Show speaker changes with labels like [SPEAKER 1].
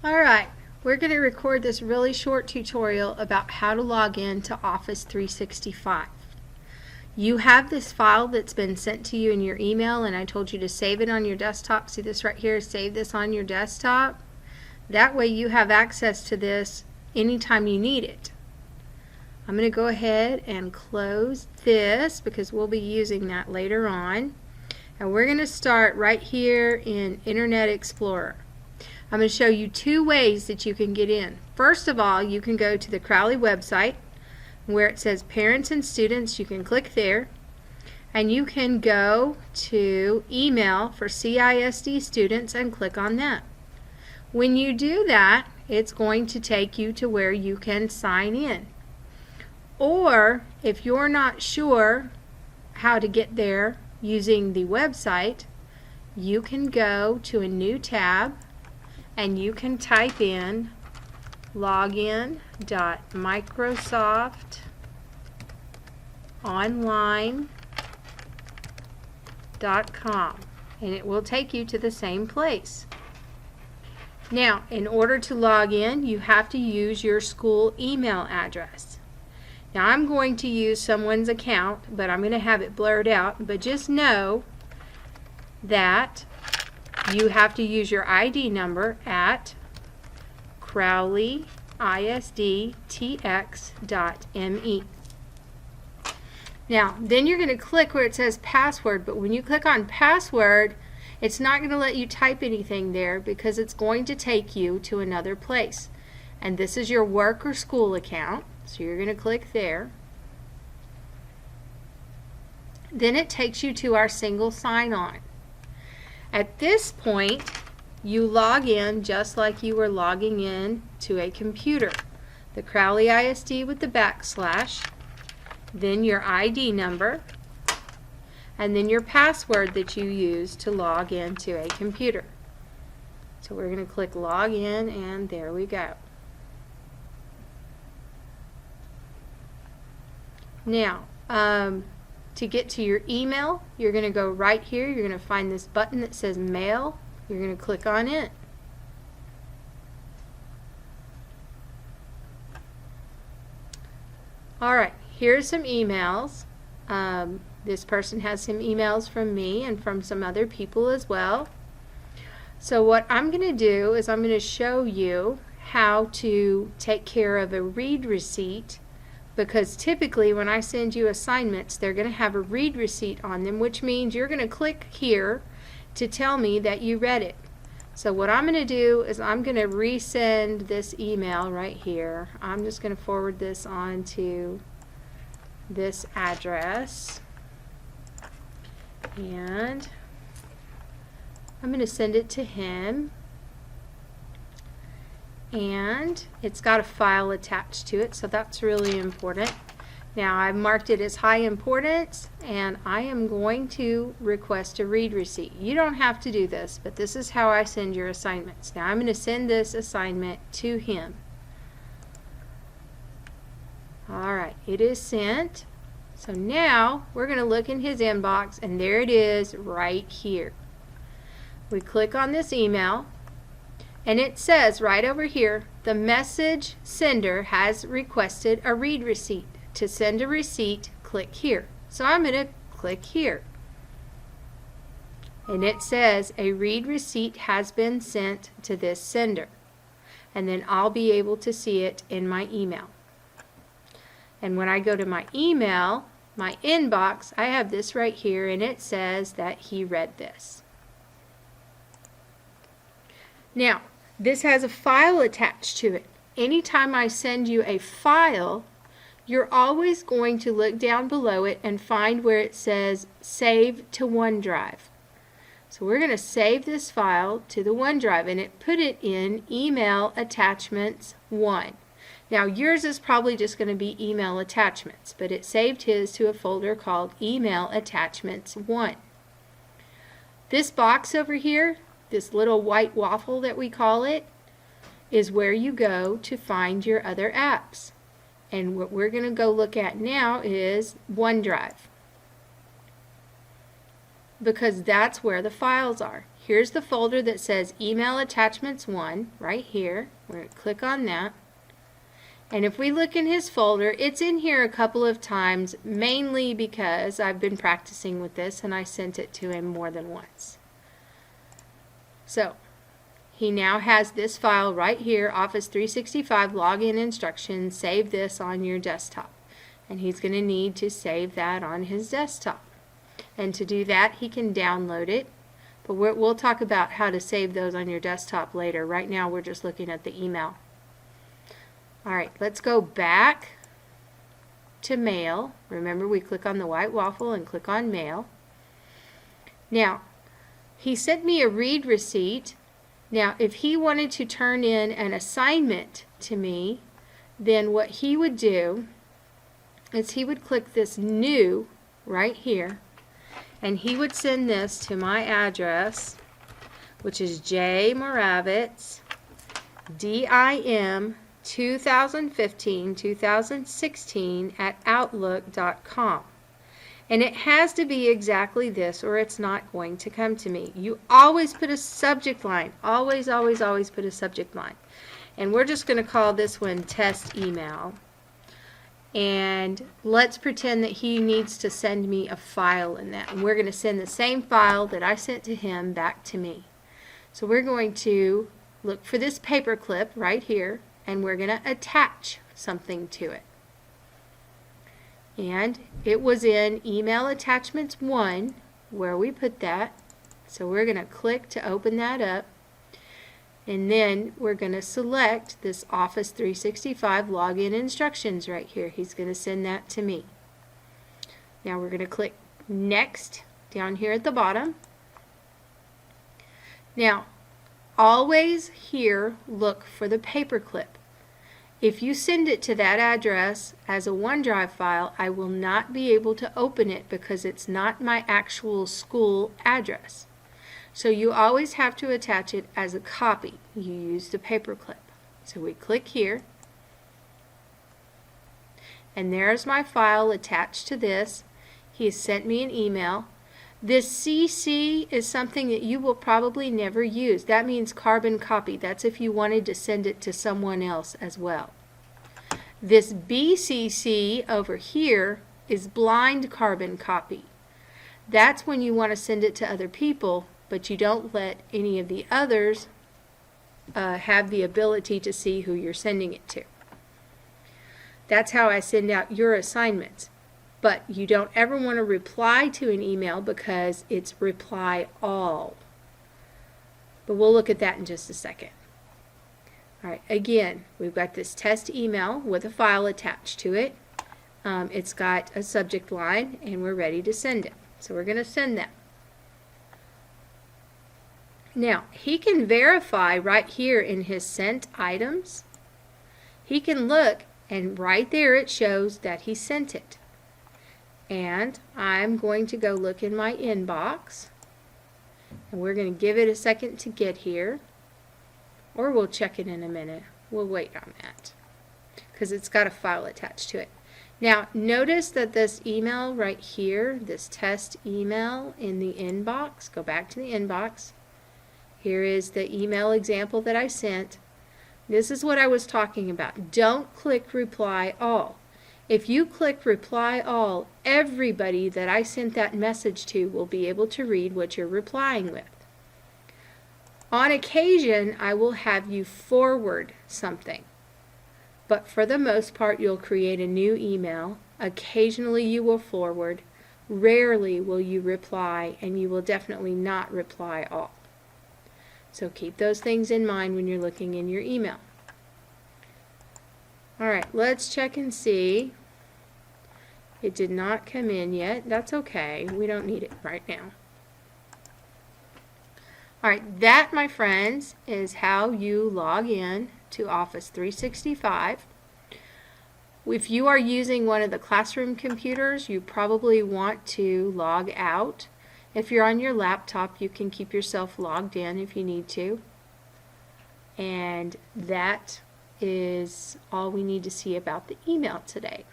[SPEAKER 1] Alright, we're going to record this really short tutorial about how to log in to Office 365. You have this file that's been sent to you in your email, and I told you to save it on your desktop. See this right here? Save this on your desktop. That way you have access to this anytime you need it. I'm going to go ahead and close this because we'll be using that later on. And we're going to start right here in Internet Explorer. I'm going to show you two ways that you can get in. First of all, you can go to the Crowley website where it says Parents and Students. You can click there, and you can go to Email for CISD students and click on that. When you do that, it's going to take you to where you can sign in. Or if you're not sure how to get there using the website, you can go to a new tab and you can type in login.microsoftonline.com, and it will take you to the same place. Now, in order to log in, you have to use your school email address. Now, I'm going to use someone's account, but I'm going to have it blurred out. But just know that you have to use your ID number at crowleyisdtx.me. Now, then you're going to click where it says password, but when you click on password, it's not going to let you type anything there because it's going to take you to another place. And this is your work or school account, so you're going to click there. Then it takes you to our single sign-on. At this point, you log in just like you were logging in to a computer. The Crowley ISD with the /, then your ID number, and then your password that you use to log into a computer. So we're going to click log in, and there we go. Now, to get to your email, you're going to go right here. You're going to find this button that says Mail. You're going to click on it. Alright, here's some emails. This person has some emails from me and from some other people as well. So what I'm going to do is I'm going to show you how to take care of a read receipt, because typically when I send you assignments, they're going to have a read receipt on them, which means you're going to click here to tell me that you read it. So what I'm going to do is I'm going to resend this email right here. I'm just going to forward this on to this address, and I'm going to send it to him. And it's got a file attached to it, so that's really important. Now, I've marked it as high importance, and I am going to request a read receipt. You don't have to do this, but this is how I send your assignments. Now, I'm going to send this assignment to him. Alright, it is sent. So now we're going to look in his inbox, and there it is right here. We click on this email, and it says right over here, the message sender has requested a read receipt. To send a receipt, click here. So I'm going to click here. And it says a read receipt has been sent to this sender. And then I'll be able to see it in my email. And when I go to my email, my inbox, I have this right here, and it says that he read this. Now, this has a file attached to it. Anytime I send you a file, you're always going to look down below it and find where it says Save to OneDrive. So we're going to save this file to the OneDrive, and it put it in Email Attachments 1. Now yours is probably just going to be Email Attachments, but it saved his to a folder called Email Attachments 1. This box over here, this little white waffle that we call it, is where you go to find your other apps. And what we're going to go look at now is OneDrive, because that's where the files are. here's the folder that says Email Attachments 1 right here. We're going to click on that. And if we look in his folder, it's in here a couple of times, mainly because I've been practicing with this and I sent it to him more than once. So he now has this file right here, Office 365 Login Instructions. Save this on your desktop. And he's going to need to save that on his desktop. And to do that, he can download it. But we'll talk about how to save those on your desktop later. Right now we're just looking at the email. Alright, let's go back to Mail. Remember, we click on the white waffle and click on Mail. Now, he sent me a read receipt. Now, if he wanted to turn in an assignment to me, then what he would do is he would click this New right here, and he would send this to my address, which is J. Moravitz, DIM 2015-2016 at outlook.com. And it has to be exactly this or it's not going to come to me. You always put a subject line. Always, always, always put a subject line. And we're just going to call this one Test Email. And let's pretend that he needs to send me a file in that. And we're going to send the same file that I sent to him back to me. So we're going to look for this paper clip right here. And we're going to attach something to it. And it was in Email Attachments 1 where we put that. So we're going to click to open that up. And then we're going to select this Office 365 Login Instructions right here. He's going to send that to me. Now we're going to click Next down here at the bottom. Now, always here look for the paperclip. If you send it to that address as a OneDrive file, I will not be able to open it because it's not my actual school address. So you always have to attach it as a copy. You use the paperclip. So we click here, and there's my file attached to this. He has sent me an email. This CC is something that you will probably never use. That means carbon copy. That's if you wanted to send it to someone else as well. This BCC over here is blind carbon copy. That's when you want to send it to other people, but you don't let any of the others have the ability to see who you're sending it to. That's how I send out your assignments. But you don't ever want to reply to an email because it's reply all. But we'll look at that in just a second. Alright, again, we've got this test email with a file attached to it. It's got a subject line and we're ready to send it. So we're going to send that. Now, he can verify right here in his sent items. He can look and right there it shows that he sent it. And I'm going to go look in my inbox. And we're going to give it a second to get here. Or we'll check it in a minute. We'll wait on that. Because it's got a file attached to it. Now, notice that this email right here, this test email in the inbox, go back to the inbox. Here is the email example that I sent. This is what I was talking about. Don't click reply all. If you click reply all, everybody that I sent that message to will be able to read what you're replying with. On occasion, I will have you forward something. But for the most part, you'll create a new email. Occasionally you will forward. Rarely will you reply, and you will definitely not reply all. So keep those things in mind when you're looking in your email. Alright, let's check and see. It did not come in yet. That's okay. We don't need it right now. Alright, that, my friends, is how you log in to Office 365. If you are using one of the classroom computers, you probably want to log out. If you're on your laptop, you can keep yourself logged in if you need to. And that is all we need to see about the email today.